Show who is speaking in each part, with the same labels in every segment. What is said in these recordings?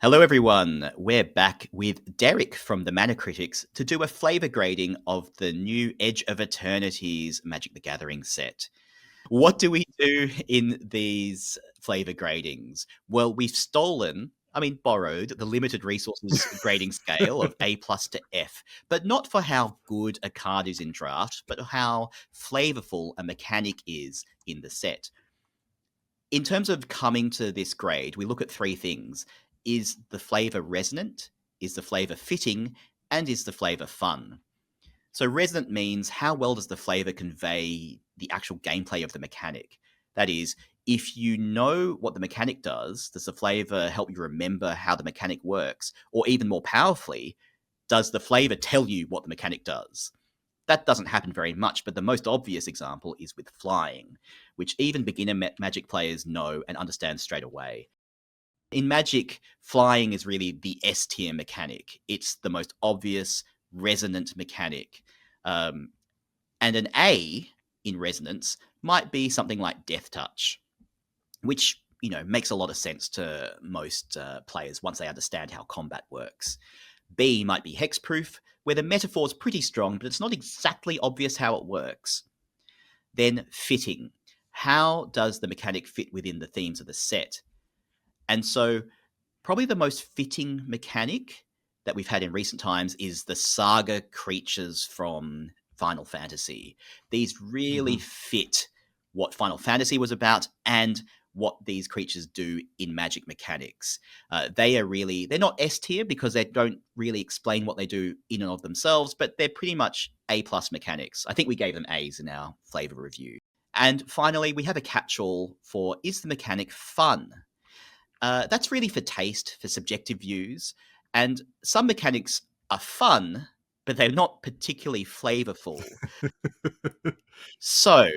Speaker 1: Hello, everyone. We're back with Derek from the Mana Critics to do a flavour grading of the new Edge of Eternities Magic the Gathering set. What do we do in these flavour gradings? Well, we've borrowed the limited resources grading scale of A+ to F, but not for how good a card is in draft, but how flavourful a mechanic is in the set. In terms of coming to this grade, we look at three things. Is the flavour resonant? Is the flavour fitting? And is the flavour fun? So resonant means how well does the flavour convey the actual gameplay of the mechanic? That is, if you know what the mechanic does the flavour help you remember how the mechanic works? Or even more powerfully, does the flavour tell you what the mechanic does? That doesn't happen very much, but the most obvious example is with flying, which even beginner Magic players know and understand straight away. In Magic, flying is really the S-tier mechanic. It's the most obvious, resonant mechanic. And an A in resonance might be something like Death Touch, which makes a lot of sense to most players once they understand how combat works. B might be Hexproof, where the metaphor is pretty strong, but it's not exactly obvious how it works. Then fitting. How does the mechanic fit within the themes of the set? And so probably the most fitting mechanic that we've had in recent times is the saga creatures from Final Fantasy. These really fit what Final Fantasy was about and what these creatures do in Magic mechanics. They're not S tier because they don't really explain what they do in and of themselves, but they're pretty much A+ mechanics. I think we gave them A's in our flavour review. And finally, we have a catch-all for, is the mechanic fun? That's really for taste, for subjective views, and some mechanics are fun, but they're not particularly flavorful. So,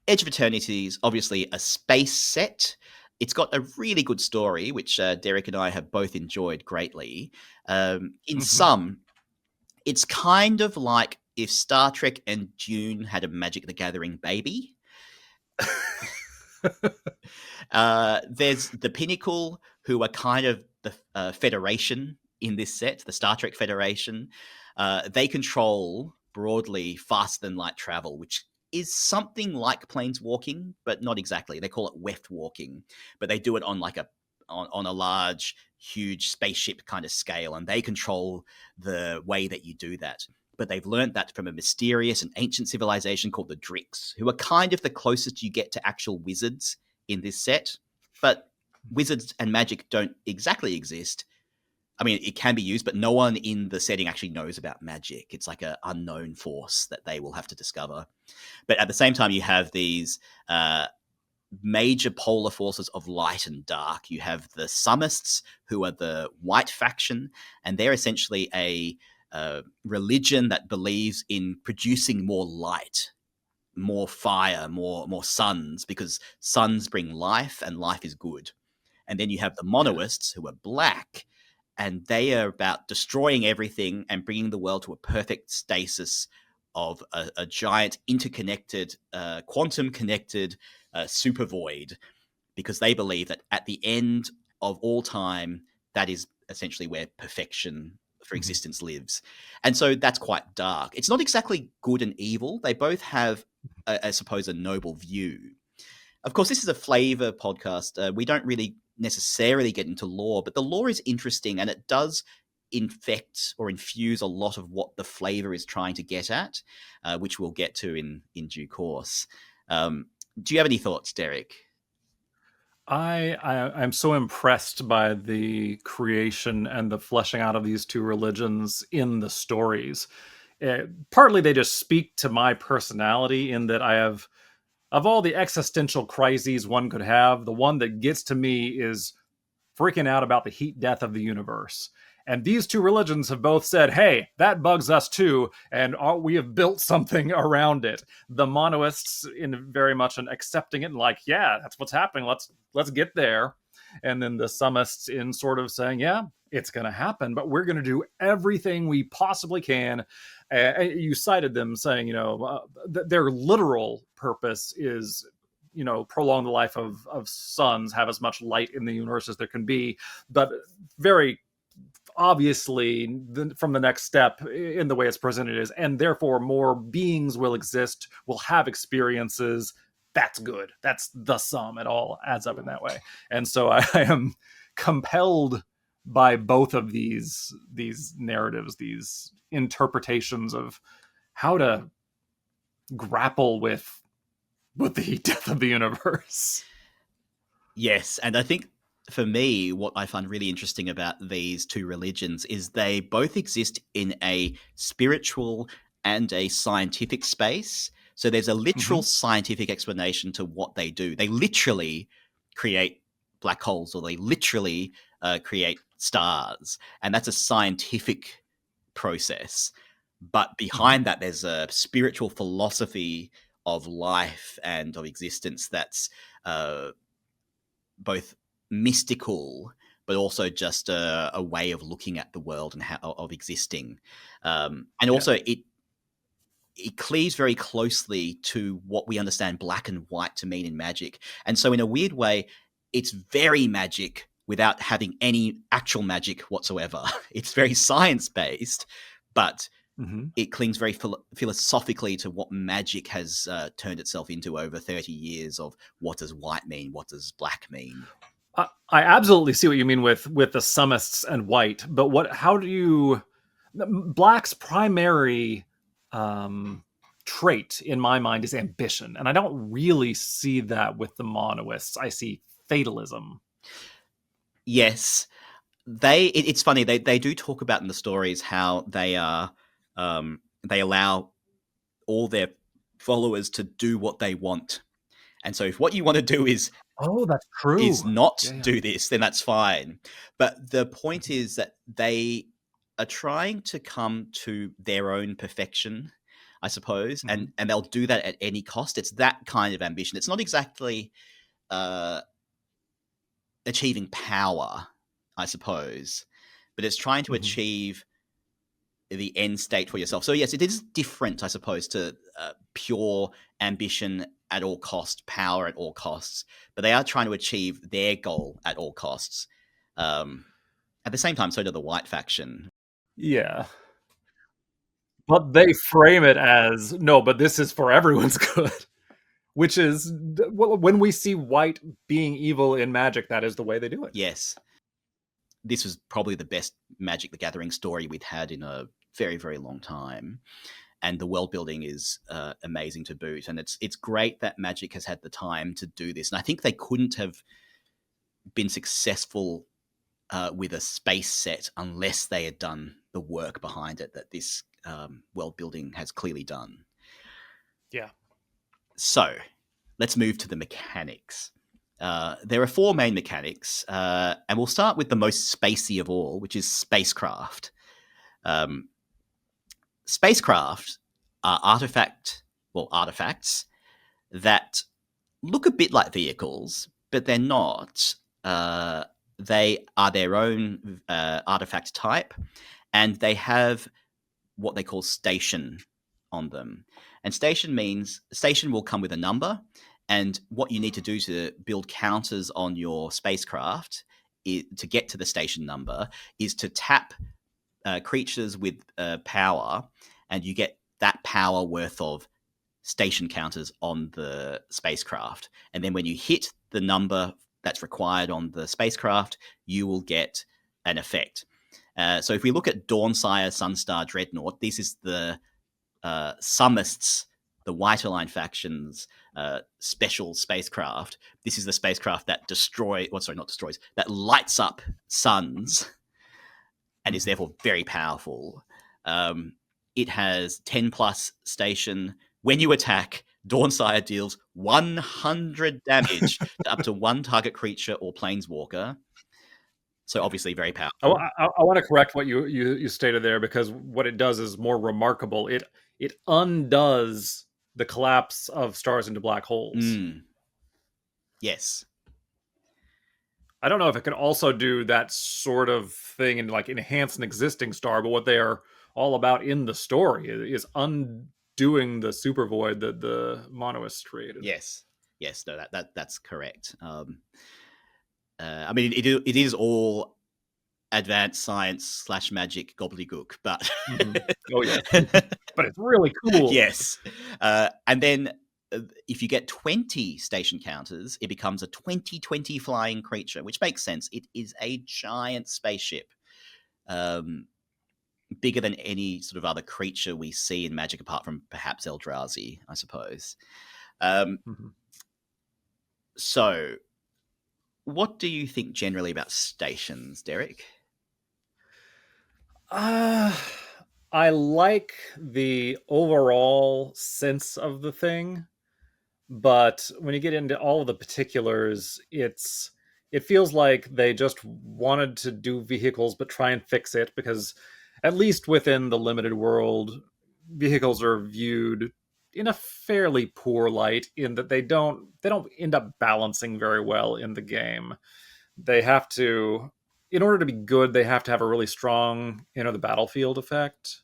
Speaker 1: Edge of Eternities, obviously a space set. It's got a really good story, which Derek and I have both enjoyed greatly. In sum, it's kind of like if Star Trek and Dune had a Magic the Gathering baby. There's the Pinnacle, who are kind of the Federation in this set, the Star Trek Federation. They control, broadly, faster than light travel, which is something like planeswalking, but not exactly. They call it weft walking, but they do it on on a large, huge spaceship kind of scale, and they control the way that you do that. But they've learned that from a mysterious and ancient civilization called the Drix, who are kind of the closest you get to actual wizards in this set. But wizards and magic don't exactly exist. I mean, it can be used, but no one in the setting actually knows about magic. It's like an unknown force that they will have to discover. But at the same time, you have these major polar forces of light and dark. You have the Summists, who are the white faction, and they're essentially a religion that believes in producing more light, more fire, more suns, because suns bring life and life is good. And then you have the Monoists, who are black, and they are about destroying everything and bringing the world to a perfect stasis of a giant interconnected, quantum-connected supervoid, because they believe that at the end of all time, that is essentially where perfection for existence lives. And so that's quite dark. It's not exactly good and evil. They both have, I suppose, a noble view. Of course, this is a flavor podcast. We don't really necessarily get into lore, but the lore is interesting and it does infect or infuse a lot of what the flavor is trying to get at, which we'll get to in due course. Do you have any thoughts, Derek?
Speaker 2: I'm so impressed by the creation and the fleshing out of these two religions in the stories. Partly they just speak to my personality in that I have, of all the existential crises one could have, the one that gets to me is freaking out about the heat death of the universe. And these two religions have both said, hey, that bugs us too, and we have built something around it. The Monoists in very much an accepting it and like, yeah, that's what's happening. Let's get there. And then the Summists in sort of saying, yeah, it's going to happen, but we're going to do everything we possibly can. You cited them saying, their literal purpose is prolong the life of suns, have as much light in the universe as there can be. But very obviously, from the next step in the way it's presented is, and therefore more beings will exist, will have experiences. That's good. That's the sum. It all adds up in that way. And so I am compelled by both of these narratives, these interpretations of how to grapple with the death of the universe.
Speaker 1: Yes, and I think for me, what I find really interesting about these two religions is they both exist in a spiritual and a scientific space. So there's a literal scientific explanation to what they do. They literally create black holes, or they literally create stars, and that's a scientific process. But behind that, there's a spiritual philosophy of life and of existence that's both mystical, but also just a way of looking at the world and how of existing. And also, it cleaves very closely to what we understand black and white to mean in Magic. And so, in a weird way, it's very Magic without having any actual magic whatsoever. It's very science based, but it clings very philosophically to what Magic has turned itself into over 30 years of what does white mean, what does black mean.
Speaker 2: I absolutely see what you mean with the summists and white, but how do you... Black's primary trait in my mind is ambition, and I don't really see that with the monoists. I see fatalism.
Speaker 1: Yes, it's funny, they do talk about in the stories how they are they allow all their followers to do what they want. And so if what you want to do is
Speaker 2: that's true,
Speaker 1: is not do this, then that's fine. But the point is that they are trying to come to their own perfection, I suppose, and they'll do that at any cost. It's that kind of ambition. It's not exactly achieving power, I suppose, but it's trying to achieve the end state for yourself. So yes, it is different, I suppose, to pure ambition at all costs, power at all costs, but they are trying to achieve their goal at all costs. At the same time, so do the white faction.
Speaker 2: Yeah. But they frame it as, no, but this is for everyone's good. Which is, when we see white being evil in Magic, that is the way they do it.
Speaker 1: Yes. This was probably the best Magic the Gathering story we'd had in a very, very long time. And the world building is amazing to boot. And it's great that Magic has had the time to do this. And I think they couldn't have been successful with a space set unless they had done the work behind it that this world building has clearly done.
Speaker 2: Yeah.
Speaker 1: So let's move to the mechanics. There are 4 main mechanics, and we'll start with the most spacey of all, which is Spacecraft. Spacecraft are artifacts that look a bit like vehicles, but they're not. They are their own artifact type, and they have what they call station on them. And station will come with a number, and what you need to do to build counters on your spacecraft to get to the station number is to tap creatures with power, and you get that power worth of station counters on the spacecraft. And then when you hit the number that's required on the spacecraft, you will get an effect. So if we look at Dawnsire, Sunstar, Dreadnought, this is the Summists, the White Align factions, special spacecraft. This is the spacecraft that that lights up suns and is therefore very powerful. It has 10 plus station. When you attack, Dawnsire deals 100 damage to up to one target creature or planeswalker. So obviously very powerful.
Speaker 2: I want to correct what you stated there, because what it does is more remarkable. It undoes the collapse of stars into black holes.
Speaker 1: Yes.
Speaker 2: I don't know if it can also do that sort of thing and like enhance an existing star, but what they are all about in the story is undoing the supervoid that the monoists created.
Speaker 1: Yes. Yes, no, that's correct. I mean, it is all advanced science / magic gobbledygook, but
Speaker 2: Oh yes, but it's really cool.
Speaker 1: yes. And then if you get 20 station counters, it becomes a 2020 flying creature, which makes sense. It is a giant spaceship, bigger than any sort of other creature we see in Magic, apart from perhaps Eldrazi, I suppose. So, what do you think generally about stations, Derek?
Speaker 2: I like the overall sense of the thing, but when you get into all of the particulars, it feels like they just wanted to do vehicles but try and fix it, because at least within the limited world, vehicles are viewed in a fairly poor light, in that they don't end up balancing very well in the game. They have to, in order to be good, they have to have a really strong the battlefield effect,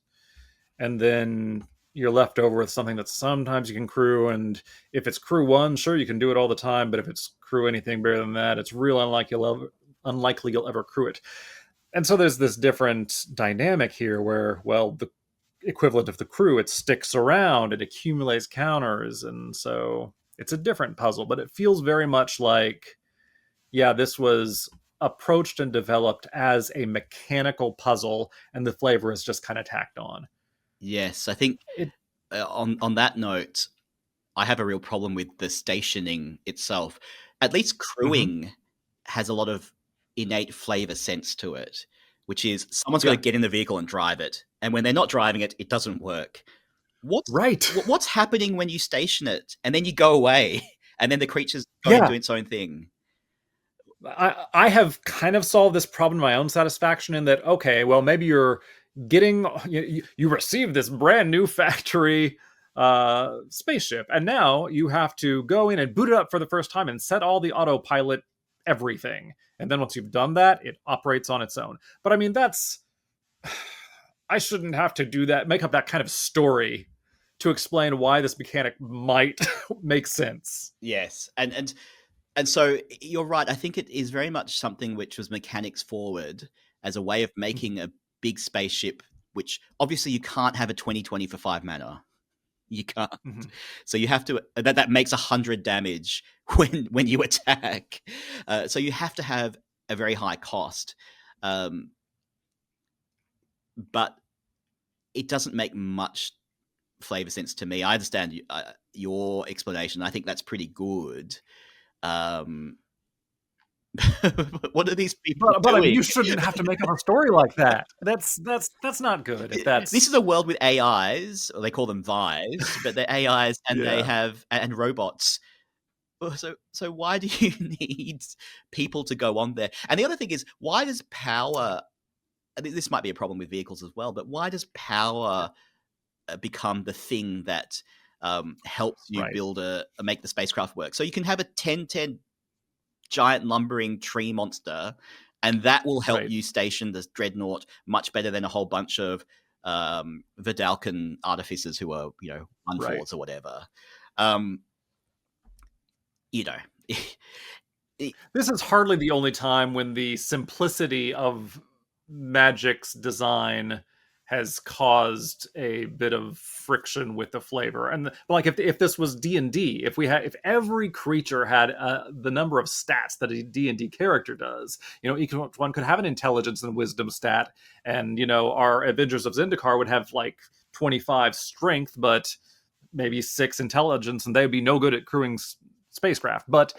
Speaker 2: and then you're left over with something that sometimes you can crew, and if it's crew one, sure, you can do it all the time, but if it's crew anything bigger than that, it's real unlikely you'll ever crew it. And so there's this different dynamic here where, well, the equivalent of the crew, it sticks around, it accumulates counters, and so it's a different puzzle, but it feels very much like, yeah, this was approached and developed as a mechanical puzzle, and the flavor is just kind of tacked on.
Speaker 1: Yes, I think
Speaker 2: It,
Speaker 1: on that note, I have a real problem with the stationing itself. At least crewing has a lot of innate flavor sense to it, which is someone's got to
Speaker 2: yeah,
Speaker 1: get in the vehicle and drive it, and when they're not driving it, it doesn't work.
Speaker 2: right.
Speaker 1: What's happening when you station it and then you go away, and then the creature's going and
Speaker 2: Yeah,
Speaker 1: doing its own thing?
Speaker 2: I have kind of solved this problem to my own satisfaction, in that, okay, well, maybe you're getting you receive this brand new factory spaceship, and now you have to go in and boot it up for the first time and set all the autopilot everything, and then once you've done that, it operates on its own. But I mean, that's I shouldn't have to do that, make up that kind of story to explain why this mechanic might make sense.
Speaker 1: Yes, and so you're right. I think it is very much something which was mechanics forward as a way of making a big spaceship, which obviously you can't have a 2020 for 5 mana. You can't.
Speaker 2: Mhm.
Speaker 1: So you have to that makes 100 damage when you attack. So you have to have a very high cost, but it doesn't make much flavor sense to me. I understand your explanation. I think that's pretty good. Um, what are these people
Speaker 2: But I mean,
Speaker 1: doing?
Speaker 2: you shouldn't have to make up a story like that. That's not good. If
Speaker 1: This
Speaker 2: that's
Speaker 1: is a world with AIs, or they call them Vives, but they're AIs and they
Speaker 2: yeah,
Speaker 1: have and robots. So why do you need people to go on there? And the other thing is, why does power? This might be a problem with vehicles as well, but why does power become the thing that helps you
Speaker 2: right,
Speaker 1: build make the spacecraft work? So you can have a 10-10 giant lumbering tree monster, and that will help
Speaker 2: right,
Speaker 1: you station the dreadnought much better than a whole bunch of Vidalcan artificers who are, one
Speaker 2: right.
Speaker 1: fours or whatever. Um, you know,
Speaker 2: This is hardly the only time when the simplicity of Magic's design has caused a bit of friction with the flavor. And like, if this was D&D, if every creature had the number of stats that a D&D character does, each one could have an intelligence and wisdom stat, and our Avengers of Zendikar would have like 25 strength, but maybe 6 intelligence, and they'd be no good at crewing spacecraft. But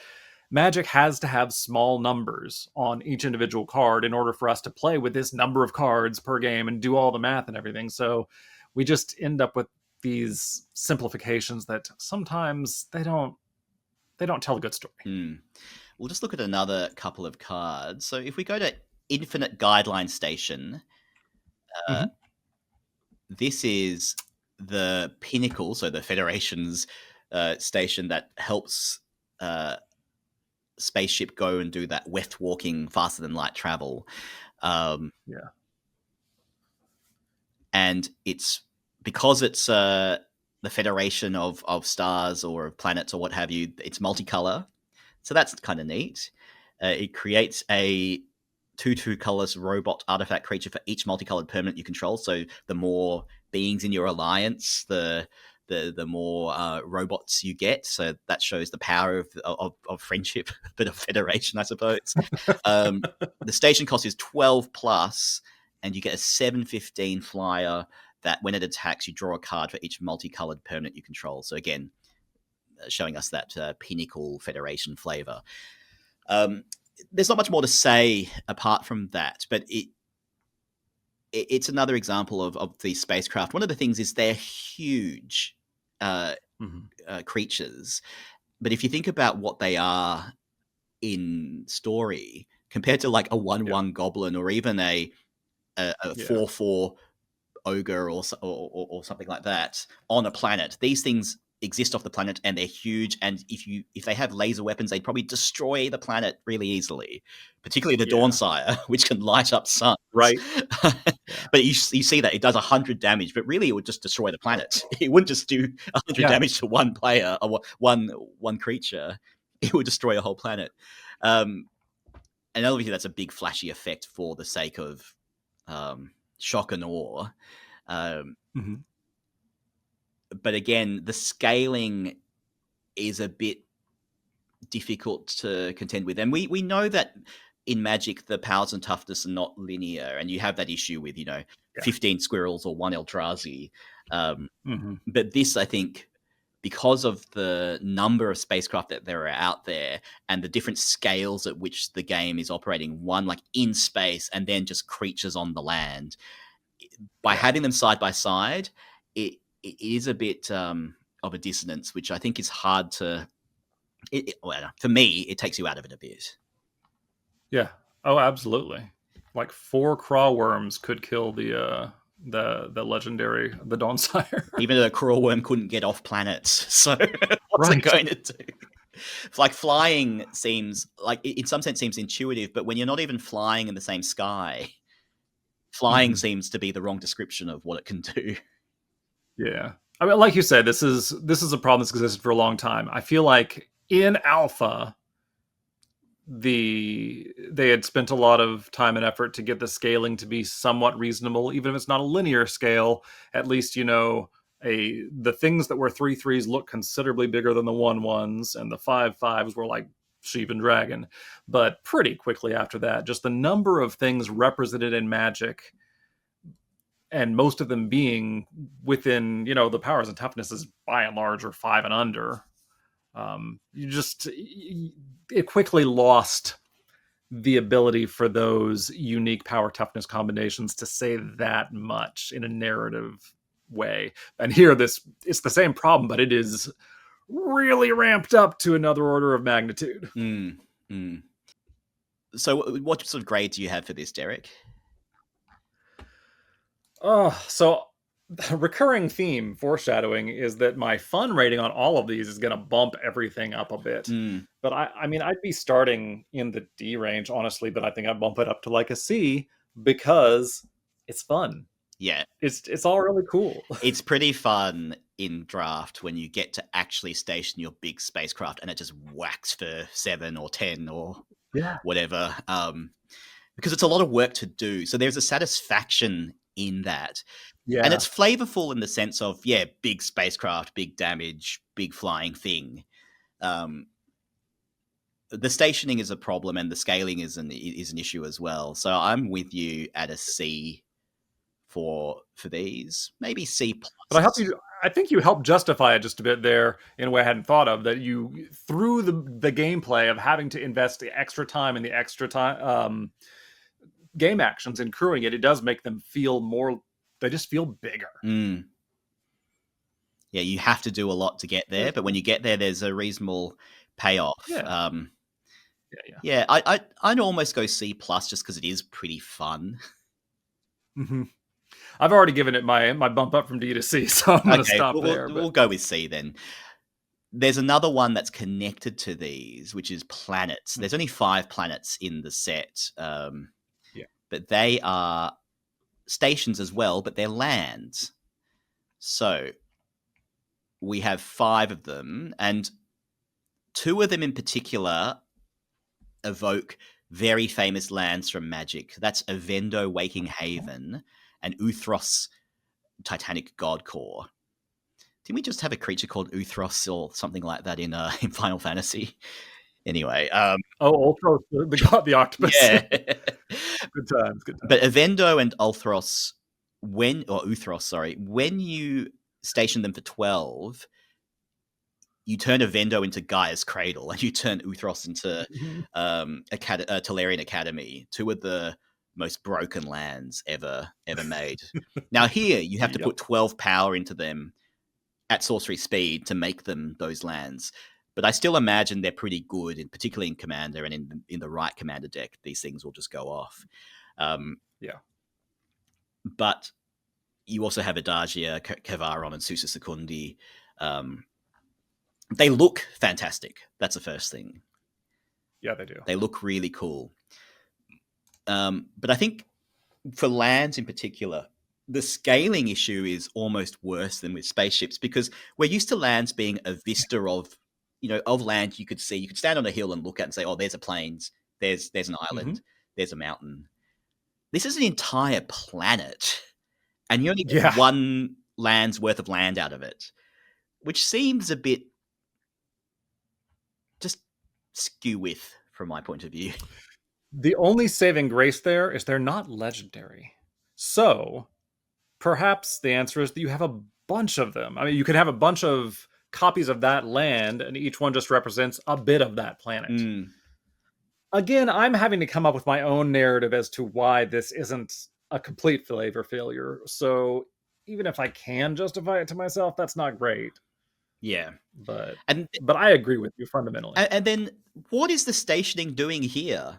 Speaker 2: Magic has to have small numbers on each individual card in order for us to play with this number of cards per game and do all the math and everything. So we just end up with these simplifications that sometimes they don't tell a good story.
Speaker 1: We'll just look at another couple of cards. So if we go to Infinite Guideline Station,
Speaker 2: Mm-hmm.
Speaker 1: this is the pinnacle, so the Federation's station that helps spaceship go and do that weft walking faster than light travel.
Speaker 2: Yeah.
Speaker 1: And it's because it's the federation of stars or of planets or what have you. It's multicolor, so that's kind of neat. It creates a 2/2 colorless robot artifact creature for each multicolored permanent you control. So the more beings in your alliance, the more robots you get. So that shows the power of friendship, a bit of federation, I suppose. The station cost is 12 plus, and you get a 7/15 flyer that when it attacks, you draw a card for each multicolored permanent you control. So again, showing us that pinnacle federation flavor. There's not much more to say apart from that, but it's another example of the spacecraft. One of the things is they're huge creatures, but if you think about what they are in story compared to like a 1/1 goblin or even a 4/4 ogre or something like that on a planet, these things exist off the planet and they're huge, and if they have laser weapons, they'd probably destroy the planet really easily, particularly the Dawnsire, which can light up suns.
Speaker 2: Right.
Speaker 1: But you see that it does 100 damage, but really it would just destroy the planet. It wouldn't just do 100 damage to one player or one creature. It would destroy a whole planet. And obviously that's a big flashy effect for the sake of shock and awe. But again, the scaling is a bit difficult to contend with. And we know that in Magic, the powers and toughness are not linear, and you have that issue with, 15 squirrels or 1 Eldrazi. But this, I think, because of the number of spacecraft that there are out there and the different scales at which the game is operating, one like in space and then just creatures on the land, by having them side by side, it is a bit of a dissonance, which I think is hard to. For me, it takes you out of it a bit.
Speaker 2: Yeah. Oh, absolutely. Like 4 craw worms could kill the legendary Dawnsire.
Speaker 1: Even a crawl worm couldn't get off planets, so what's it going to do? It's like flying seems like, in some sense, seems intuitive, but when you're not even flying in the same sky, flying seems to be the wrong description of what it can do.
Speaker 2: Yeah. I mean, like you said, this is a problem that's existed for a long time. I feel like in alpha, they had spent a lot of time and effort to get the scaling to be somewhat reasonable, even if it's not a linear scale. At least, the things that were 3/3s look considerably bigger than the 1/1s, and the 5/5s were like sheep and dragon. But pretty quickly after that, just the number of things represented in Magic, and most of them being within, the powers and toughness is by and large or 5 and under. It quickly lost the ability for those unique power toughness combinations to say that much in a narrative way. And here it's the same problem, but it is really ramped up to another order of magnitude.
Speaker 1: So what sort of grade do you have for this, Derek?
Speaker 2: So the recurring theme, foreshadowing, is that my fun rating on all of these is going to bump everything up a bit. But I mean, I'd be starting in the D range, honestly, but I think I'd bump it up to like a C because it's fun.
Speaker 1: Yeah.
Speaker 2: It's all really cool.
Speaker 1: It's pretty fun in draft when you get to actually station your big spacecraft and it just whacks for 7 or 10 or whatever. Because it's a lot of work to do. So there's a satisfaction in that.
Speaker 2: Yeah.
Speaker 1: And it's flavorful in the sense of, big spacecraft, big damage, big flying thing. The stationing is a problem and the scaling is an issue as well. So I'm with you at a C for these, maybe C+.
Speaker 2: But I think you helped justify it just a bit there in a way I hadn't thought of, that you, through the gameplay of having to invest the extra time and the extra time game actions in crewing it does make them feel more, they just feel bigger.
Speaker 1: Yeah, you have to do a lot to get there, but when you get there, there's a reasonable payoff. I'd almost go C+ just because it is pretty fun.
Speaker 2: I've already given it my bump up from D to C, so I'm going to stop there.
Speaker 1: We'll go with C then. There's another one that's connected to these, which is planets. There's only 5 planets in the set. But they are stations as well, but they're lands. So we have 5 of them, and 2 of them in particular evoke very famous lands from Magic. That's Avendo Waking Haven and Uthros Titanic God Core. Didn't we just have a creature called Uthros or something like that in Final Fantasy? Anyway,
Speaker 2: Ultros, the god, the octopus.
Speaker 1: yeah.
Speaker 2: Good times.
Speaker 1: But Avendo and Uthros, when you station them for 12, you turn Avendo into Gaia's Cradle, and you turn Uthros into Tolarian Academy, 2 of the most broken lands ever made. Now here, you have to put 12 power into them at sorcery speed to make them those lands. But I still imagine they're pretty good, particularly in Commander, and in the right Commander deck, these things will just go off. But you also have Adagia, Kavaron, and Susa Secundi. They look fantastic. That's the first thing.
Speaker 2: Yeah, they do.
Speaker 1: They look really cool. But I think for lands in particular, the scaling issue is almost worse than with spaceships, because we're used to lands being a vista of land you could see. You could stand on a hill and look at and say, oh, there's a plains, there's an island, there's a mountain. This is an entire planet, and you only get 1 land's worth of land out of it, which seems a bit just skew with from my point of view.
Speaker 2: The only saving grace there is they're not legendary. So perhaps the answer is that you have a bunch of them. I mean, you can have a bunch of copies of that land, and each one just represents a bit of that planet. Again, I'm having to come up with my own narrative as to why this isn't a complete flavor failure. So even if I can justify it to myself, that's not great.
Speaker 1: Yeah.
Speaker 2: But I agree with you fundamentally.
Speaker 1: And then what is the stationing doing here?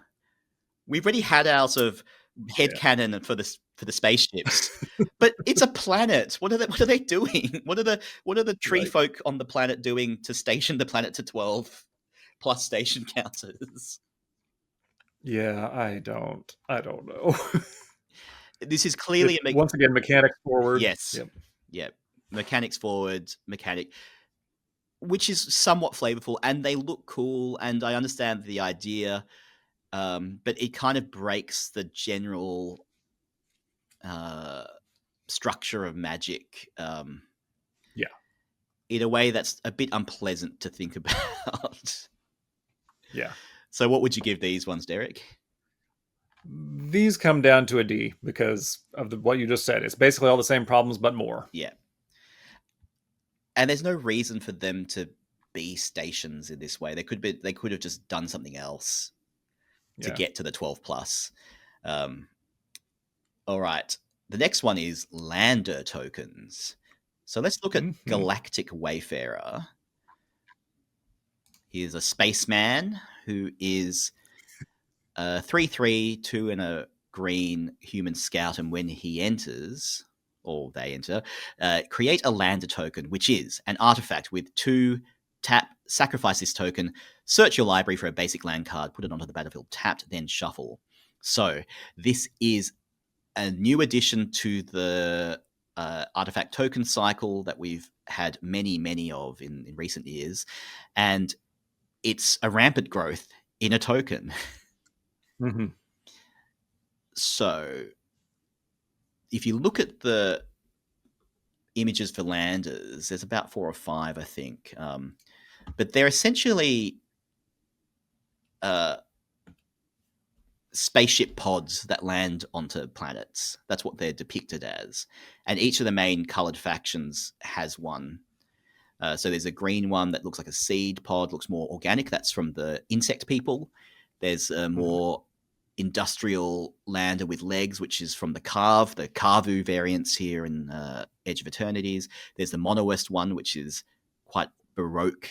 Speaker 1: We've already had our sort of headcanon for the spaceships, but it's a planet. What are they doing? What are the tree folk on the planet doing to station the planet to 12 plus station counters?
Speaker 2: Yeah, I don't know.
Speaker 1: This is clearly
Speaker 2: once again mechanics forward.
Speaker 1: Yes. Yep. Mechanics forward, which is somewhat flavorful, and they look cool, and I understand the idea, but it kind of breaks the general structure of Magic in a way that's a bit unpleasant to think about.
Speaker 2: Yeah.
Speaker 1: So what would you give these ones, Derek?
Speaker 2: These come down to a D because of what you just said. It's basically all the same problems, but more.
Speaker 1: Yeah. And there's no reason for them to be stations in this way. They could have just done something else to get to the 12 plus. All right. The next one is Lander tokens. So let's look at Galactic Wayfarer. He is a spaceman who is 3/3, 2 and a green human scout, and when he enters, or they enter, create a Lander token, which is an artifact with 2 tap, sacrifice this token, search your library for a basic land card, put it onto the battlefield tapped, then shuffle. So this is a new addition to the artifact token cycle that we've had many of in recent years, and it's a rampant growth in a token. So if you look at the images for landers, there's about 4 or 5, I think, but they're essentially spaceship pods that land onto planets. That's what they're depicted as, and each of the main colored factions has one. So there's a green one that looks like a seed pod, looks more organic. That's from the insect people. There's a more industrial lander with legs, which is from the Carvu variants here in Edge of Eternities. There's the Monoest one, which is quite baroque.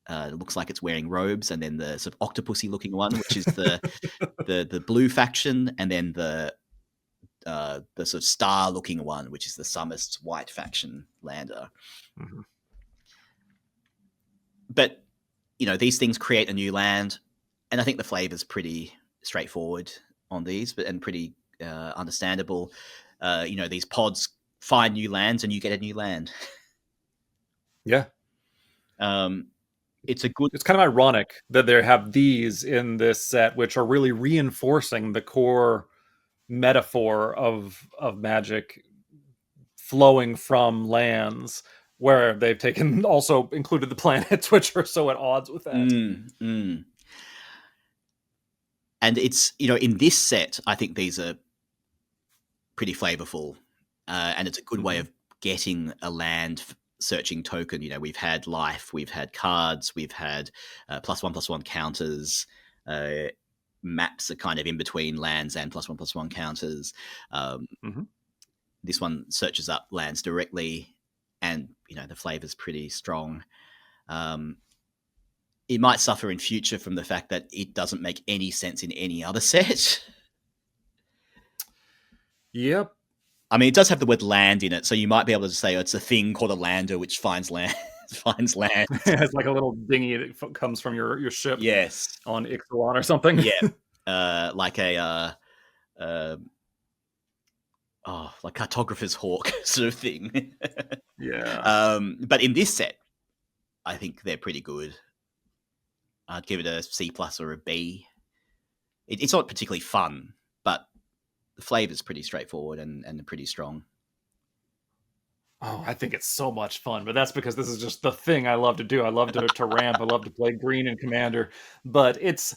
Speaker 1: It looks like it's wearing robes, and then the sort of octopusy looking one, which is the blue faction, and then the sort of star looking one, which is the Summist white faction lander. But these things create a new land, and I think the flavor's pretty straightforward on these, and pretty understandable. These pods find new lands, and you get a new land.
Speaker 2: Yeah.
Speaker 1: It's a good.
Speaker 2: It's kind of ironic that they have these in this set, which are really reinforcing the core metaphor of Magic flowing from lands, where they've taken also included the planets, which are so at odds with that.
Speaker 1: And it's, in this set, I think these are pretty flavorful, and it's a good way of getting a land searching token. We've had life, we've had cards, we've had +1/+1 counters. Maps are kind of in between lands and +1/+1 counters. This one searches up lands directly, and the flavor's pretty strong. It might suffer in future from the fact that it doesn't make any sense in any other set.
Speaker 2: Yep.
Speaker 1: I mean, it does have the word land in it, so you might be able to say it's a thing called a lander which finds land. finds land.
Speaker 2: It's like a little dinghy that comes from your ship.
Speaker 1: Yes.
Speaker 2: On Ixalan or something.
Speaker 1: Yeah. Like a like cartographer's hawk sort of thing.
Speaker 2: Yeah.
Speaker 1: But in this set, I think they're pretty good. I'd give it a C+ or a B. It's not particularly fun, but the flavor's pretty straightforward and pretty strong.
Speaker 2: Oh, I think it's so much fun, but that's because this is just the thing I love to do. I love to ramp. I love to play green and Commander, but it's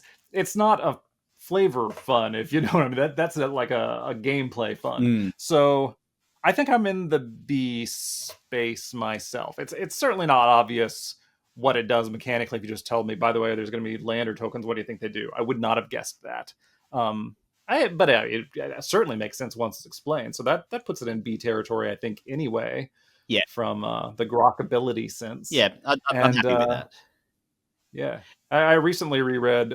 Speaker 2: not a flavor fun, if you know what I mean. That's like a gameplay fun. So I think I'm in the B space myself. It's certainly not obvious what it does mechanically. If you just tell me, by the way, there's going to be lander tokens, what do you think they do? I would not have guessed that. But it certainly makes sense once it's explained. So that puts it in B territory, I think, anyway.
Speaker 1: Yeah.
Speaker 2: From the grokkability sense.
Speaker 1: Yeah, I'm happy with that.
Speaker 2: Yeah. I recently reread,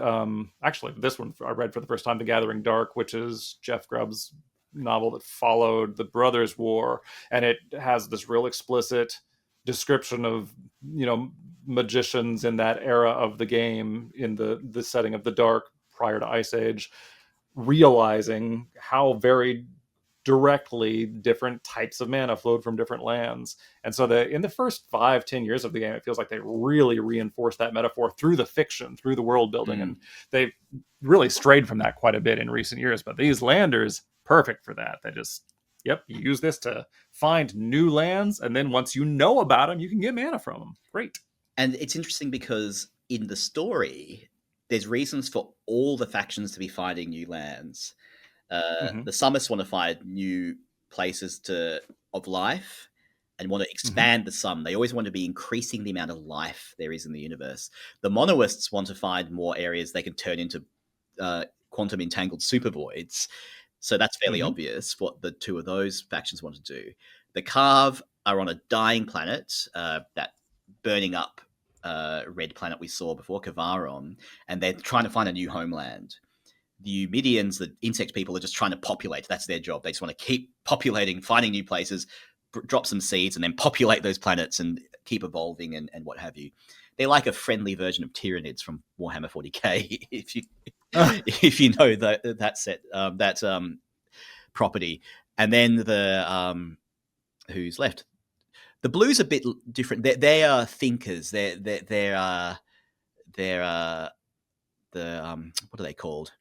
Speaker 2: actually, this one I read for the first time, The Gathering Dark, which is Jeff Grubb's novel that followed the Brothers' War. And it has this real explicit description of, magicians in that era of the game, in the setting of the Dark prior to Ice Age, realizing how very directly different types of mana flowed from different lands. And so in the first 5-10 years of the game, it feels like they really reinforced that metaphor through the fiction, through the world building. And they've really strayed from that quite a bit in recent years. But these landers, perfect for that. They just, you use this to find new lands. And then once you know about them, you can get mana from them. Great.
Speaker 1: And it's interesting because in the story, there's reasons for all the factions to be finding new lands. The Summists want to find new places of life and want to expand the sum. They always want to be increasing the amount of life there is in the universe. The Monoists want to find more areas they can turn into quantum entangled supervoids. So that's fairly obvious what the two of those factions want to do. The Carve are on a dying planet, that burning up red planet we saw before, Kavaron, and they're trying to find a new homeland. The Eumidians, the insect people, are just trying to populate. That's their job. They just want to keep populating, finding new places, drop some seeds, and then populate those planets and keep evolving and what have you. They're like a friendly version of Tyranids from Warhammer 40k, if you know that set, that property. And then the who's left? The Blues are a bit different. They are thinkers. They're the what are they called?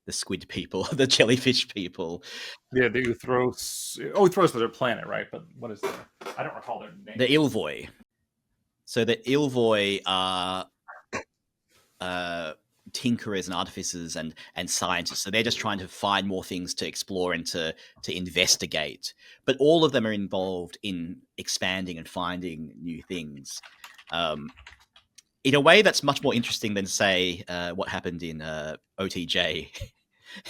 Speaker 1: The squid people, the jellyfish people.
Speaker 2: Yeah, the Uthros. Uthros is their planet, right? But what is I don't recall their name.
Speaker 1: The Ilvoi. So the Ilvoi are tinkerers and artificers and scientists. So they're just trying to find more things to explore and to investigate. But all of them are involved in expanding and finding new things. In a way that's much more interesting than, say, what happened in OTJ.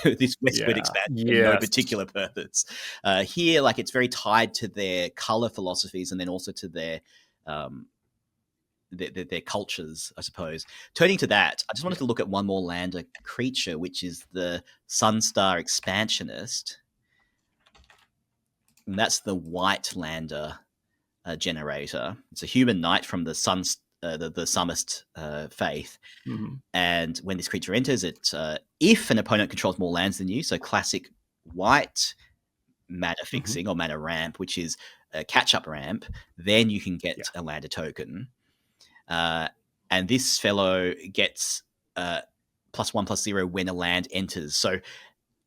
Speaker 1: This westward expansion for no particular purpose. Here, it's very tied to their color philosophies and then also to their cultures, I suppose. Turning to that, I just wanted to look at one more lander creature, which is the Sunstar Expansionist. And that's the white lander generator. It's a human knight from the the Summist faith. And when this creature enters, it if an opponent controls more lands than you, so classic white, mana
Speaker 2: Mm-hmm.
Speaker 1: fixing or mana ramp, which is a catch-up ramp, then you can get
Speaker 2: Yeah.
Speaker 1: a lander token. And this fellow gets +1/+0 when a land enters. So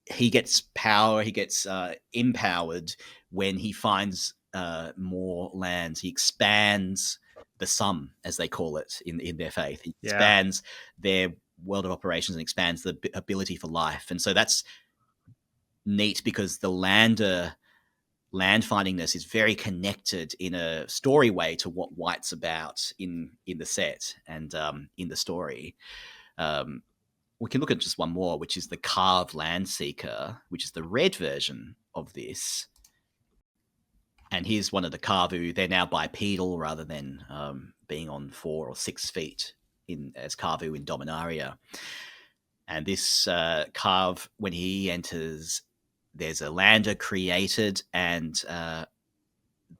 Speaker 1: he gets power, he gets empowered when he finds more lands. He expands the sum, as they call it in their faith. He expands their world of operations and expands the ability for life. And so that's neat because the land findingness is very connected in a story way to what White's about in the set and in the story. We can look at just one more, which is the Carved Landseeker, which is the red version of this. And here's one of the Carvu. They're now bipedal rather than being on 4 or 6 feet as Carvu in Dominaria. And this Carve, when he enters, there's a lander created, and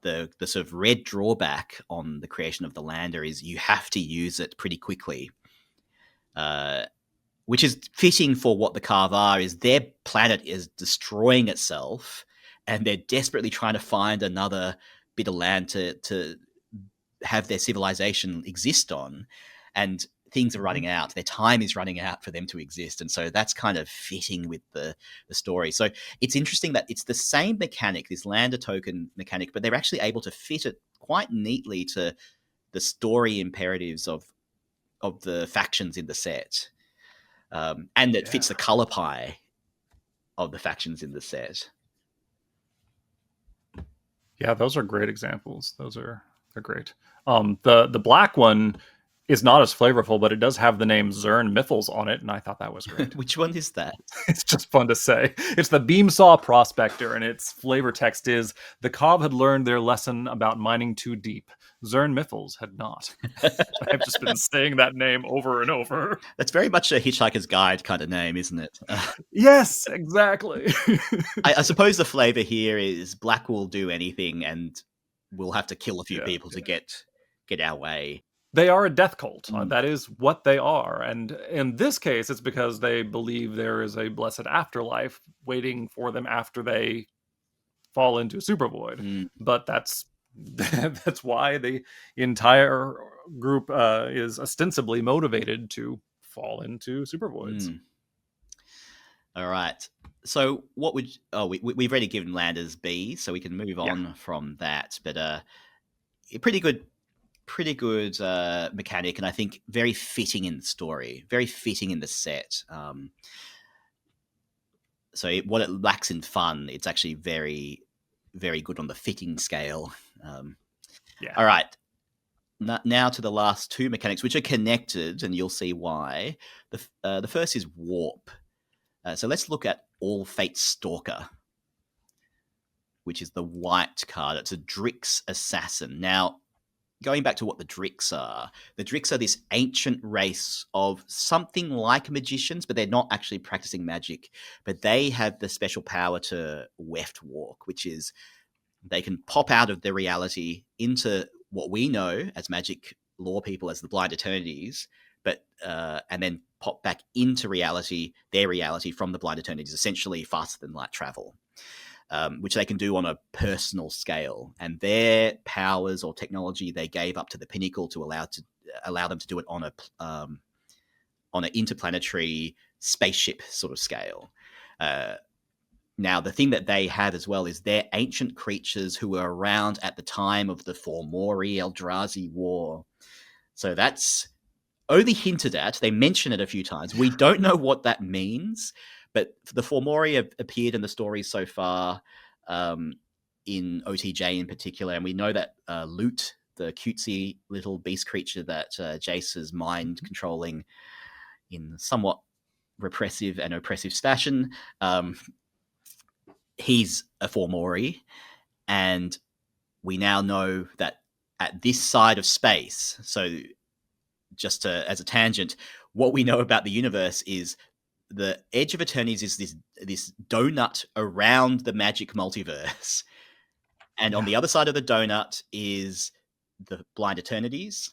Speaker 1: the sort of red drawback on the creation of the lander is you have to use it pretty quickly. Which is fitting for what the Carve are, is their planet is destroying itself, and they're desperately trying to find another bit of land to have their civilization exist on, and things are running out. Their time is running out for them to exist, and so that's kind of fitting with the story. So it's interesting that it's the same mechanic, this lander token mechanic, but they're actually able to fit it quite neatly to the story imperatives of the factions in the set. And it fits the color pie of the factions in the set.
Speaker 2: Yeah, those are great examples. They're great. The black one is not as flavorful, but it does have the name Zern Miffles on it, and I thought that was great.
Speaker 1: Which one is that?
Speaker 2: It's just fun to say. It's the Beamsaw Prospector, and its flavor text is, the Cobb had learned their lesson about mining too deep. Zern Miffles had not. I've just been saying that name over and over.
Speaker 1: That's very much a Hitchhiker's Guide kind of name, isn't it?
Speaker 2: Yes, exactly.
Speaker 1: I suppose the flavor here is black will do anything, and we'll have to kill a few people to get our way.
Speaker 2: They are a death cult. That is what they are. And in this case, it's because they believe there is a blessed afterlife waiting for them after they fall into supervoid. But that's why the entire group is ostensibly motivated to fall into supervoids.
Speaker 1: All right. So what would... we've already given landers B, so we can move on from that. But pretty good mechanic, and I think very fitting in the story, very fitting in the set. So what it lacks in fun, it's actually very, very good on the fitting scale. All right. Now to the last two mechanics, which are connected, and you'll see why. The first is Warp. So let's look at All Fate Stalker, which is the white card. It's a Drix assassin. Now, going back to what the Drix are this ancient race of something like magicians, but they're not actually practicing magic. But they have the special power to weft walk, which is they can pop out of their reality into what we know as magic lore people as the Blind Eternities, but and then pop back into reality, their reality from the Blind Eternities, essentially faster than light travel. Which they can do on a personal scale, and their powers or technology they gave up to the Pinnacle to allow them to do it on an interplanetary spaceship sort of scale. Now, the thing that they have as well is they're ancient creatures who were around at the time of the Formori Eldrazi War. So that's only hinted at. They mention it a few times. We don't know what that means. But the Formori have appeared in the stories so far, in OTJ in particular, and we know that Loot, the cutesy little beast creature that Jace is mind controlling in somewhat repressive and oppressive fashion, he's a Formori, and we now know that at this side of space, so just as a tangent, what we know about the universe is the Edge of Eternities is this donut around the magic multiverse. And on the other side of the donut is the Blind Eternities,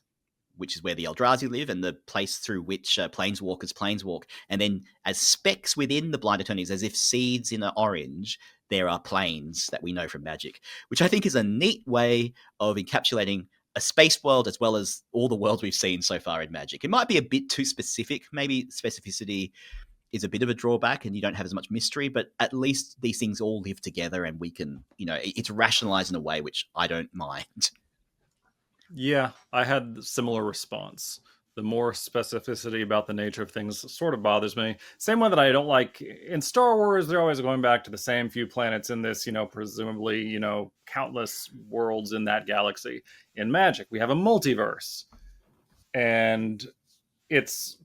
Speaker 1: which is where the Eldrazi live and the place through which planeswalkers planeswalk. And then as specks within the Blind Eternities, as if seeds in an orange, there are planes that we know from Magic, which I think is a neat way of encapsulating a space world as well as all the worlds we've seen so far in Magic. It might be a bit too specific. Maybe specificity is a bit of a drawback and you don't have as much mystery, but at least these things all live together and we can, it's rationalized in a way which I don't mind.
Speaker 2: Yeah, I had a similar response. The more specificity about the nature of things sort of bothers me. Same way that I don't like in Star Wars, they're always going back to the same few planets in this, presumably, countless worlds in that galaxy. In Magic, we have a multiverse. And it's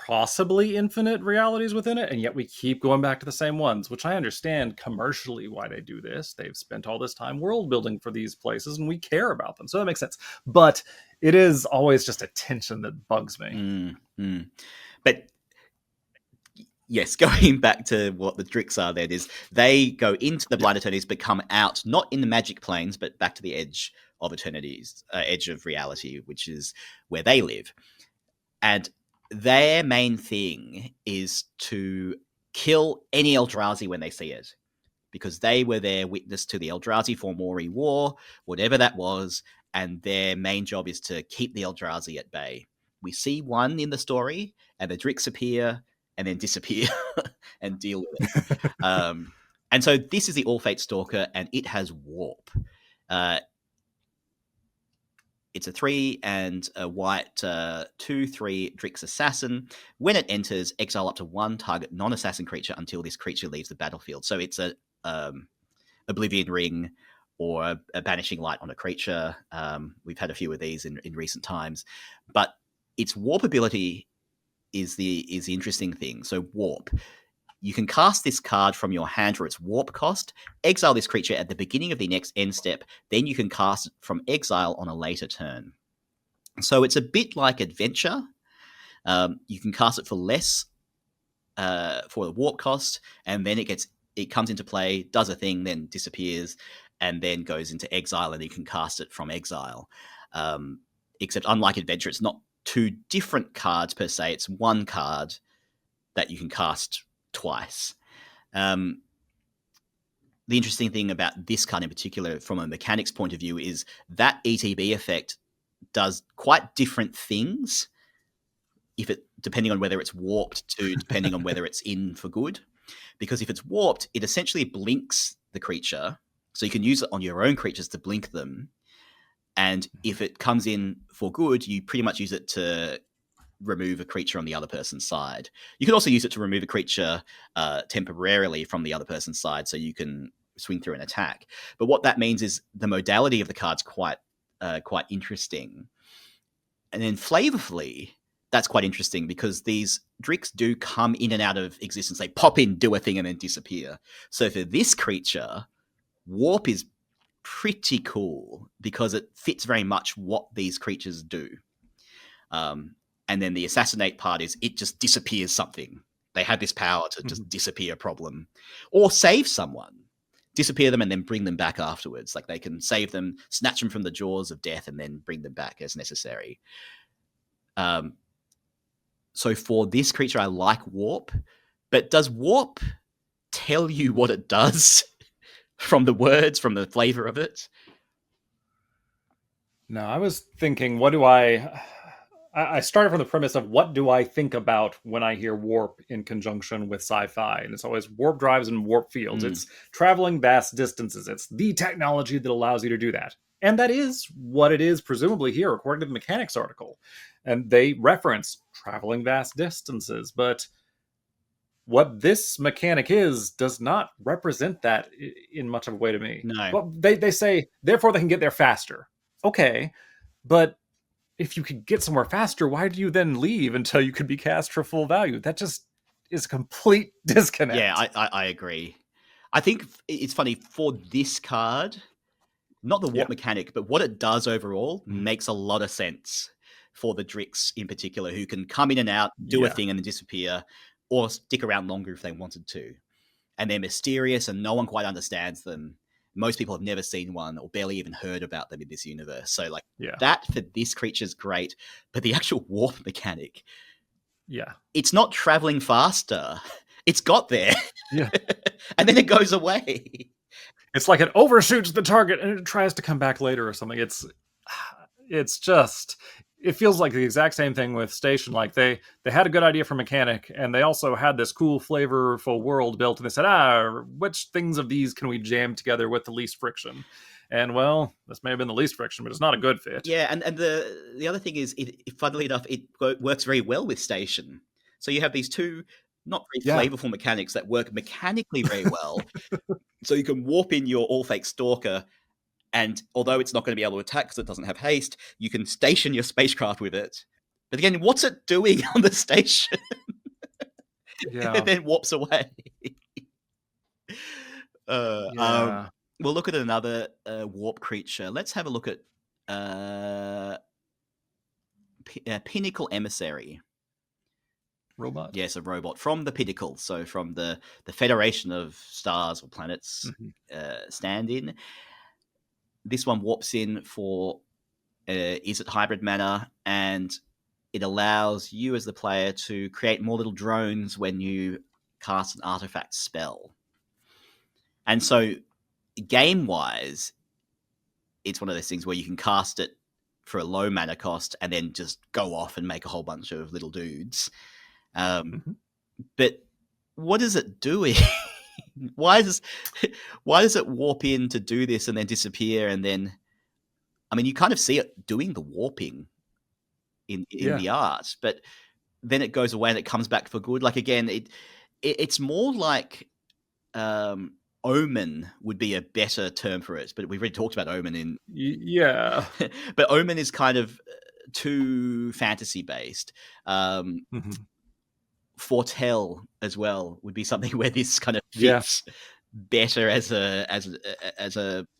Speaker 2: possibly infinite realities within it, and yet we keep going back to the same ones, which I understand commercially why they do this. They've spent all this time world building for these places and we care about them, so that makes sense. But it is always just a tension that bugs me.
Speaker 1: But yes, going back to what the Drix are, then is they go into the Blind Eternities but come out not in the Magic planes but back to the Edge of Eternities, Edge of Reality, which is where they live. And their main thing is to kill any Eldrazi when they see it, because they were their witness to the Eldrazi Formori War, whatever that was, and their main job is to keep the Eldrazi at bay. We see one in the story, and the Drix appear and then disappear and deal with it. And so this is the All Fate Stalker, and it has Warp. It's a 3 and a white 2/3 Drix Assassin. When it enters, exile up to one target non-assassin creature until this creature leaves the battlefield. So it's a Oblivion Ring or a Banishing Light on a creature. We've had a few of these in recent times. But its Warp ability is the interesting thing. So Warp. You can cast this card from your hand for its Warp cost, exile this creature at the beginning of the next end step, then you can cast it from exile on a later turn. So it's a bit like Adventure. You can cast it for less for the Warp cost, and then it comes into play, does a thing, then disappears, and then goes into exile, and you can cast it from exile. Except unlike Adventure, it's not two different cards per se, it's one card that you can cast twice. The interesting thing about this card in particular, from a mechanics point of view, is that ETB effect does quite different things depending on whether it's warped to depending on whether it's in for good. Because if it's warped, it essentially blinks the creature, so you can use it on your own creatures to blink them. And if it comes in for good, you pretty much use it to remove a creature on the other person's side. You can also use it to remove a creature temporarily from the other person's side, so you can swing through an attack. But what that means is the modality of the card's quite interesting. And then flavorfully, that's quite interesting because these Drix do come in and out of existence. They pop in, do a thing, and then disappear. So for this creature, Warp is pretty cool because it fits very much what these creatures do. And then the assassinate part is it just disappears something. They have this power to just disappear a problem or save someone, disappear them and then bring them back afterwards. Like they can save them, snatch them from the jaws of death and then bring them back as necessary. So for this creature, I like Warp, but does Warp tell you what it does from the words, from the flavor of it?
Speaker 2: No, I was thinking, I started from the premise of what do I think about when I hear warp in conjunction with sci-fi? And it's always warp drives and warp fields. It's traveling vast distances. It's the technology that allows you to do that. And that is what it is, presumably here, according to the mechanics article. And they reference traveling vast distances. But what this mechanic is does not represent that in much of a way to me.
Speaker 1: No.
Speaker 2: Well, they say, therefore they can get there faster. Okay, but if you could get somewhere faster, why do you then leave until you could be cast for full value? That just is a complete disconnect.
Speaker 1: Yeah, I agree. I think it's funny for this card, not the warp mechanic, but what it does overall makes a lot of sense for the Drix in particular, who can come in and out, do a thing and then disappear, or stick around longer if they wanted to. And they're mysterious and no one quite understands them. Most people have never seen one or barely even heard about them in this universe. So that for this creature is great, but the actual warp mechanic, it's not traveling faster. It's got there.
Speaker 2: Yeah.
Speaker 1: And then it goes away.
Speaker 2: It's like it overshoots the target and it tries to come back later or something. It's just, it feels like the exact same thing with Station. Like they had a good idea for mechanic, and they also had this cool flavorful world built, and they said, which things of these can we jam together with the least friction? And well, this may have been the least friction, but it's not a good fit.
Speaker 1: Yeah, and the other thing is, funnily enough, it works very well with Station. So you have these two not very flavorful mechanics that work mechanically very well. So you can warp in your all-fake Stalker, and although it's not going to be able to attack because it doesn't have haste, you can station your spacecraft with it. But again, what's it doing on the station?
Speaker 2: Yeah.
Speaker 1: And then warps away. We'll look at another warp creature. Let's have a look at Pinnacle Emissary.
Speaker 2: Robot?
Speaker 1: Yes, a robot from the Pinnacle. So from the Federation of Stars or Planets stand-in. This one warps in for Is it hybrid mana, and it allows you as the player to create more little drones when you cast an artifact spell. And so game-wise, it's one of those things where you can cast it for a low mana cost and then just go off and make a whole bunch of little dudes. But what is it doing? Why does it warp in to do this and then disappear? And then, I mean, you kind of see it doing the warping in the art, but then it goes away and it comes back for good. Like, again, it's more like Omen would be a better term for it, but we've already talked about Omen in but Omen is kind of too fantasy based. Foretell as well would be something where this kind of fits better as a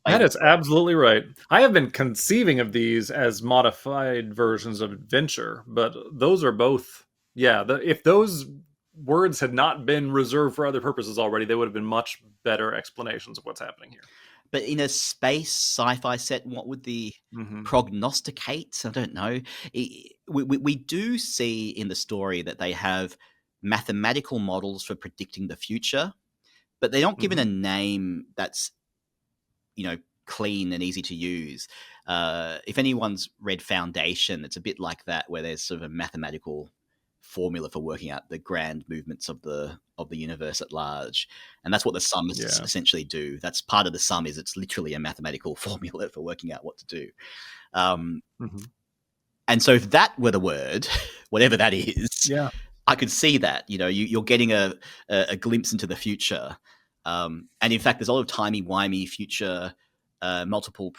Speaker 2: That is absolutely right. I have been conceiving of these as modified versions of Adventure, but those are both if those words had not been reserved for other purposes already, they would have been much better explanations of what's happening here.
Speaker 1: But in a space sci-fi set, what would the prognosticate? I don't know. We do see in the story that they have mathematical models for predicting the future, but they're not given a name that's, clean and easy to use. If anyone's read Foundation, it's a bit like that, where there's sort of a mathematical formula for working out the grand movements of the universe at large, and that's what the sums essentially do. That's part of the sum, is it's literally a mathematical formula for working out what to do. And so if that were the word, whatever that is, I could see that. You're getting a glimpse into the future, and in fact, there's a lot of timey-wimey future, multiple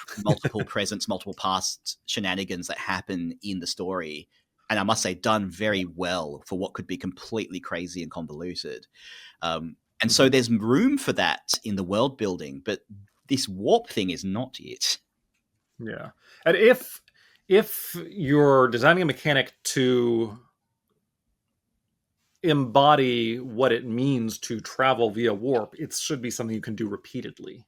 Speaker 1: presents, multiple past shenanigans that happen in the story. And I must say, done very well for what could be completely crazy and convoluted. And so there's room for that in the world building, but this warp thing is not it.
Speaker 2: Yeah. And if you're designing a mechanic to embody what it means to travel via warp, it should be something you can do repeatedly.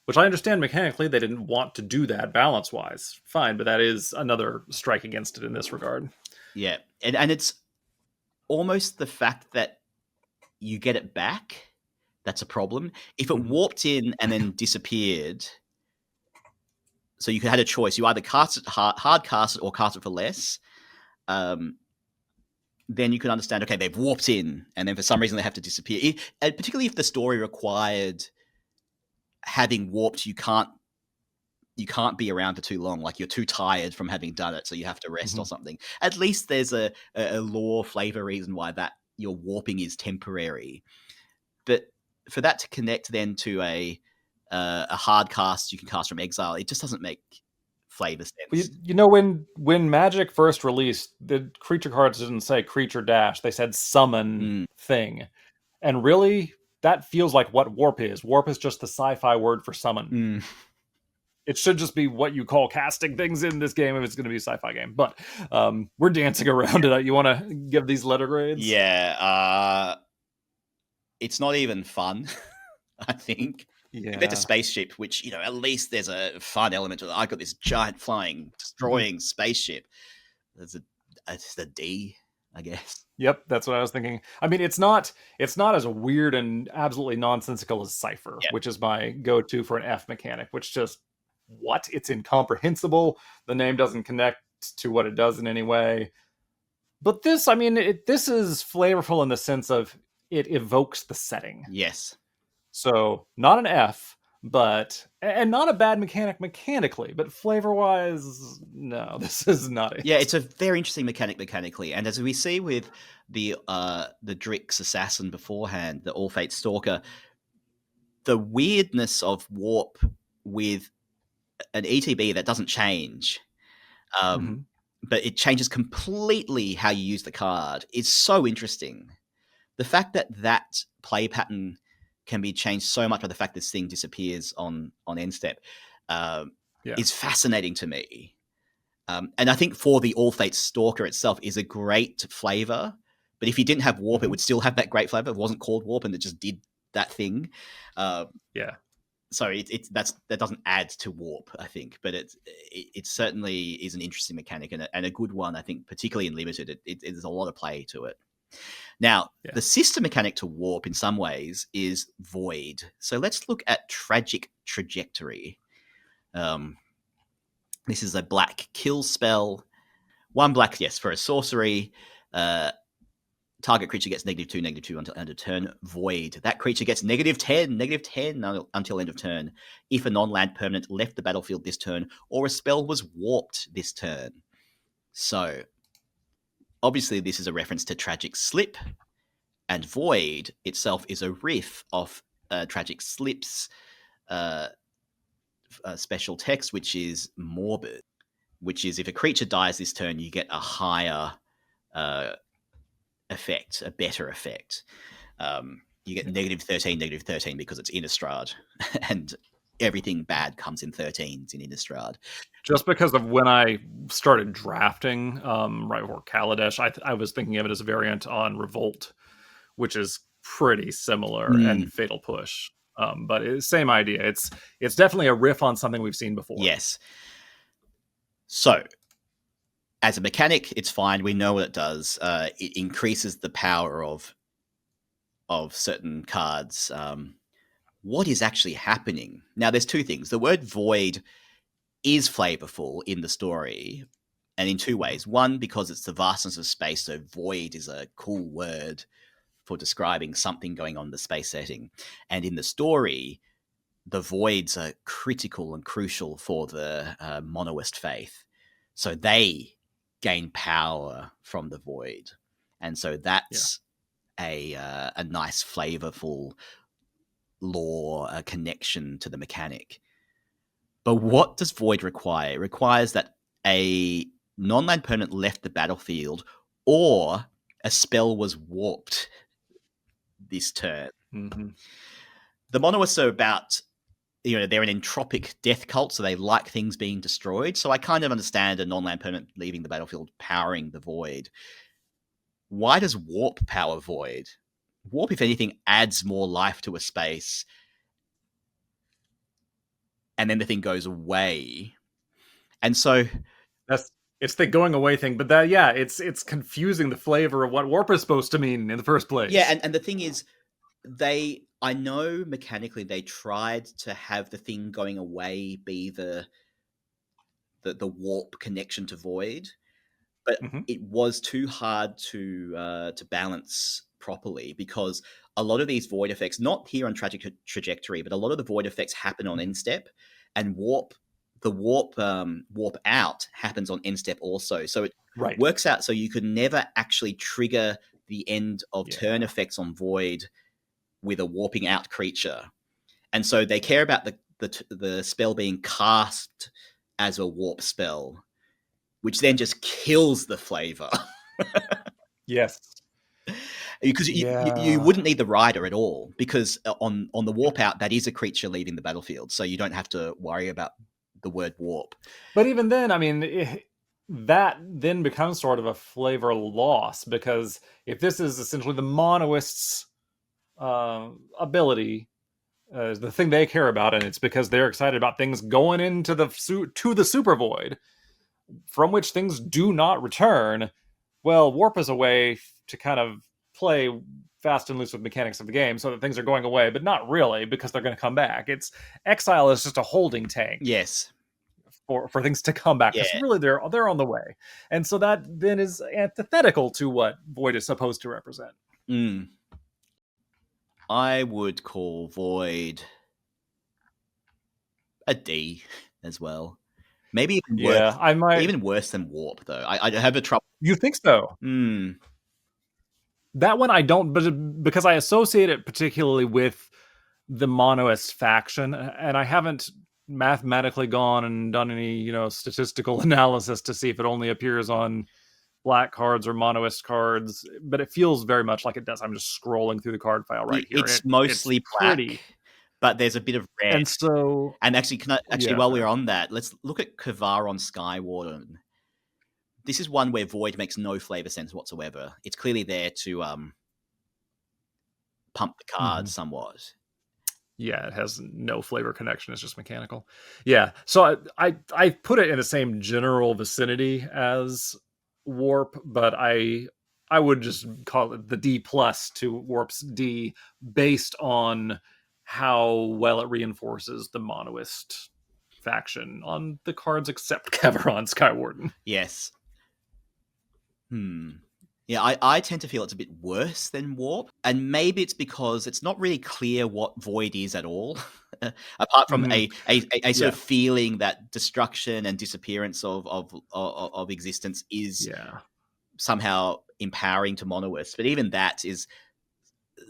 Speaker 2: Which I understand mechanically they didn't want to do that balance-wise. Fine, but that is another strike against it in this regard.
Speaker 1: Yeah, and it's almost the fact that you get it back that's a problem. If it warped in and then disappeared, so you had a choice. You either cast it hard cast it, or cast it for less. Then you can understand, okay, they've warped in, and then for some reason they have to disappear. Particularly if the story required having warped, you can't be around for too long. Like, you're too tired from having done it, so you have to rest or something. At least there's a lore flavor reason why that your warping is temporary. But for that to connect then to a hard cast you can cast from exile, it just doesn't make flavor sense.
Speaker 2: When Magic first released, the creature cards didn't say creature dash; they said summon thing, and really, that feels like what warp is. Warp is just the sci-fi word for summon. It should just be what you call casting things in this game if it's going to be a sci-fi game. But we're dancing around it. You want to give these letter grades?
Speaker 1: Yeah. It's not even fun, I think. Compared to Spaceship, which, at least there's a fun element to it. I got this giant flying, destroying spaceship. It's a D. I guess.
Speaker 2: Yep, that's what I was thinking. I mean, it's not as weird and absolutely nonsensical as Cipher,
Speaker 1: Yeah.
Speaker 2: which is my go-to for an F mechanic, which just what? It's incomprehensible. The name doesn't connect to what it does in any way. But this, I mean, this is flavorful in the sense of it evokes the setting.
Speaker 1: Yes.
Speaker 2: So not an F, but and not a bad mechanic mechanically, but flavor-wise, no, this is not it.
Speaker 1: Yeah, it's a very interesting mechanic mechanically, and as we see with the Drix assassin beforehand, the All Fate Stalker, the weirdness of warp with an ETB that doesn't change,
Speaker 2: Mhm.
Speaker 1: but it changes completely how you use the card is so interesting. The fact that that play pattern can be changed so much by the fact this thing disappears on end step
Speaker 2: Yeah.
Speaker 1: is fascinating to me. And I think for the All Fate Stalker itself is a great flavor. But if you didn't have warp, it would still have that great flavor. It wasn't called warp, and it just did that thing.
Speaker 2: Yeah.
Speaker 1: So that doesn't add to warp, I think, but it certainly is an interesting mechanic and a good one. I think, particularly in limited, there's a lot of play to it. Now,
Speaker 2: Yeah.
Speaker 1: the sister mechanic to warp in some ways is void. So let's look at tragic trajectory. This is a black kill spell. 1 black, yes, for a sorcery. Target creature gets -2, -2 until end of turn. Void. That creature gets -10 until end of turn. If a non-land permanent left the battlefield this turn, or a spell was warped this turn. So, obviously, this is a reference to Tragic Slip, and Void itself is a riff off Tragic Slip's special text, which is Morbid, which is if a creature dies this turn, you get a higher effect, a better effect. You get -13 because it's Innistrad, and everything bad comes in 13s in Innistrad.
Speaker 2: Just because of when I started drafting, right before Kaladesh, I was thinking of it as a variant on Revolt, which is pretty similar, and Fatal Push. But it's same idea. It's definitely a riff on something we've seen before.
Speaker 1: Yes. So, as a mechanic, it's fine. We know what it does. It increases the power of certain cards. What is actually happening? Now, there's two things. The word void is flavorful in the story, and in two ways. One, because it's the vastness of space, so void is a cool word for describing something going on in the space setting. And in the story, the voids are critical and crucial for the monoist faith. So they gain power from the void. And so that's a nice, flavorful lore connection to the mechanic. But what does void require? It requires that a non-land permanent left the battlefield or a spell was warped this turn. The monoists are about, they're an entropic death cult, so they like things being destroyed. So I kind of understand a non-land permanent leaving the battlefield powering the void. Why does warp power void? Warp, if anything, adds more life to a space, and then the thing goes away. And so
Speaker 2: it's the going away thing, but it's confusing the flavor of what warp is supposed to mean in the first place.
Speaker 1: Yeah, and the thing is, I know mechanically they tried to have the thing going away be the warp connection to void, but it was too hard to balance properly because a lot of these void effects, not here on Tragic Trajectory, but a lot of the void effects happen on end step, and warp out happens on end step also. So it works out so you could never actually trigger the end of turn effects on void with a warping out creature. And so they care about the spell being cast as a warp spell, which then just kills the flavor.
Speaker 2: Yes.
Speaker 1: Because you wouldn't need the rider at all, because on the warp out, that is a creature leaving the battlefield, so you don't have to worry about the word warp.
Speaker 2: But even then, I mean, that then becomes sort of a flavor loss, because if this is essentially the monoist's ability, the thing they care about, and it's because they're excited about things going into the super void, from which things do not return, well, warp is a way to kind of play fast and loose with mechanics of the game so that things are going away, but not really because they're going to come back. It's exile is just a holding tank
Speaker 1: Yes.
Speaker 2: for things to come back
Speaker 1: Yeah.
Speaker 2: because really they're on the way, and so that then is antithetical to what void is supposed to represent.
Speaker 1: Mm. I would call void a D as well. Maybe even worse.
Speaker 2: Yeah, I might.
Speaker 1: Even worse than warp, though. I have a trouble.
Speaker 2: You think so?
Speaker 1: Mm.
Speaker 2: That one I don't, but because I associate it particularly with the monoist faction, and I haven't mathematically gone and done any statistical analysis to see if it only appears on black cards or monoist cards, but it feels very much like it does. I'm just scrolling through the card file right here.
Speaker 1: It's mostly
Speaker 2: it's
Speaker 1: black,
Speaker 2: pretty,
Speaker 1: but there's a bit of red.
Speaker 2: and so
Speaker 1: And actually,
Speaker 2: yeah,
Speaker 1: while we're on that, let's look at Kavaron Skywarden. This is one where void makes no flavor sense whatsoever. It's clearly there to pump the cards somewhat.
Speaker 2: Yeah, it has no flavor connection. It's just mechanical. Yeah, so I put it in the same general vicinity as warp, but I would just call it the D plus to warp's D based on how well it reinforces the monoist faction on the cards except Kavaron Skywarden.
Speaker 1: Yes. Yeah, I tend to feel it's a bit worse than warp, and maybe it's because it's not really clear what void is at all, apart from a sort of feeling that destruction and disappearance of existence is somehow empowering to monoists. But even that is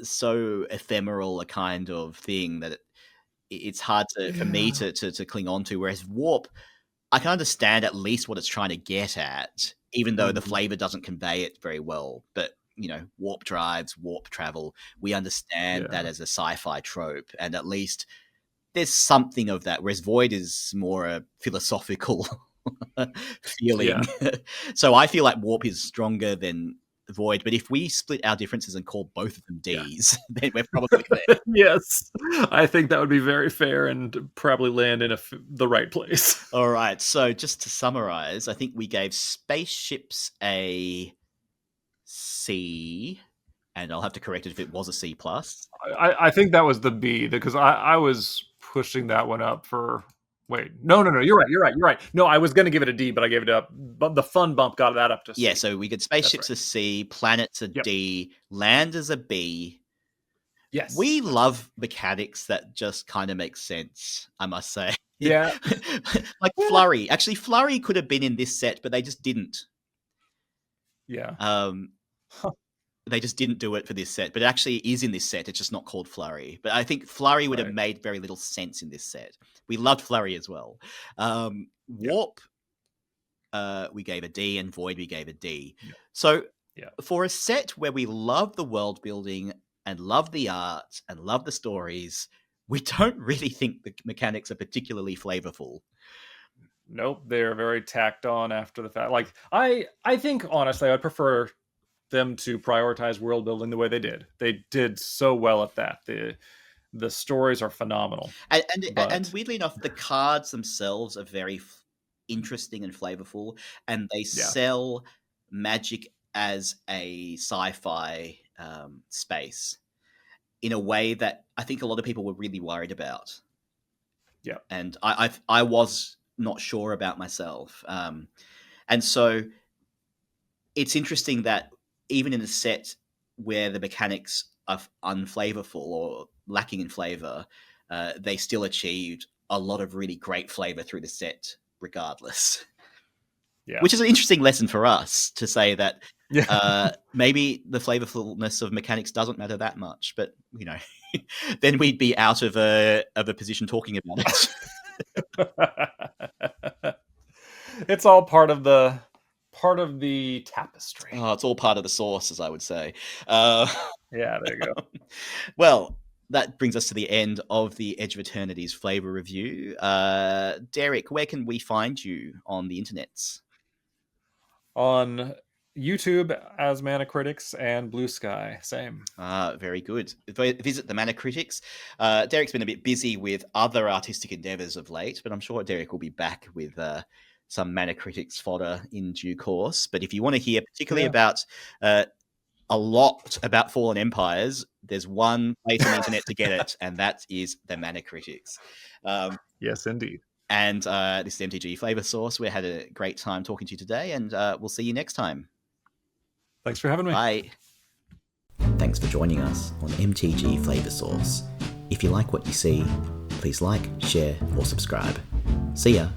Speaker 1: so ephemeral a kind of thing that it's hard for me to cling on to. Whereas warp, I can understand at least what it's trying to get at, even though the flavor doesn't convey it very well. But, warp drives, warp travel, we understand that as a sci-fi trope, and at least there's something of that, whereas void is more a philosophical feeling. So I feel like warp is stronger than void, but if we split our differences and call both of them Ds, then we're probably there.
Speaker 2: Yes, I think that would be very fair and probably land in the right place.
Speaker 1: All right, so just to summarize, I think we gave spaceships a C, and I'll have to correct it if it was a C+.
Speaker 2: I think that was the B, because I was pushing that one up for... Wait, no, you're right. No, I was going to give it a D, but I gave it up. But the fun bump got that up to C.
Speaker 1: Yeah, so we get spaceships a C, planets a D, landers a B.
Speaker 2: Yes.
Speaker 1: We love mechanics that just kind of make sense, I must say.
Speaker 2: Yeah.
Speaker 1: Like Flurry. Actually, Flurry could have been in this set, but they just didn't.
Speaker 2: Yeah.
Speaker 1: They just didn't do it for this set, but it actually is in this set. It's just not called Flurry. But I think Flurry would have made very little sense in this set. We loved Flurry as well. Warp, we gave a D, and Void, we gave a D. Yeah. So for a set where we love the world building and love the art and love the stories, we don't really think the mechanics are particularly flavorful.
Speaker 2: Nope, they're very tacked on after the fact. Like, I think, honestly, I'd prefer them to prioritize world building the way they did. They did so well at that. The stories are phenomenal.
Speaker 1: And weirdly enough, the cards themselves are very interesting and flavorful, and they sell Magic as a sci-fi space in a way that I think a lot of people were really worried about.
Speaker 2: Yeah.
Speaker 1: And I was not sure about myself. And so it's interesting that even in a set where the mechanics are unflavorful or lacking in flavor, they still achieved a lot of really great flavor through the set regardless. Yeah. Which is an interesting lesson for us to say that maybe the flavorfulness of mechanics doesn't matter that much, but then we'd be out of a position talking about
Speaker 2: it. It's all part of the tapestry.
Speaker 1: Oh, it's all part of the sauce, as I would say.
Speaker 2: Yeah, there you go.
Speaker 1: Well, that brings us to the end of the Edge of Eternities flavor review. Derek, where can we find you on the internets?
Speaker 2: On YouTube as Mana Critics and Blue Sky, same.
Speaker 1: Very good. Visit the Mana Critics. Derek's been a bit busy with other artistic endeavors of late, but I'm sure Derek will be back with some Mana Critics fodder in due course. But if you want to hear particularly
Speaker 2: Yeah.
Speaker 1: about a lot about Fallen Empires, there's one place on the internet to get it, and that is the Mana Critics.
Speaker 2: Yes, indeed.
Speaker 1: And this is MTG Flavoursauce. We had a great time talking to you today, and we'll see you next time.
Speaker 2: Thanks for having me.
Speaker 1: Bye. Thanks for joining us on MTG Flavoursauce. If you like what you see, please like, share, or subscribe. See ya.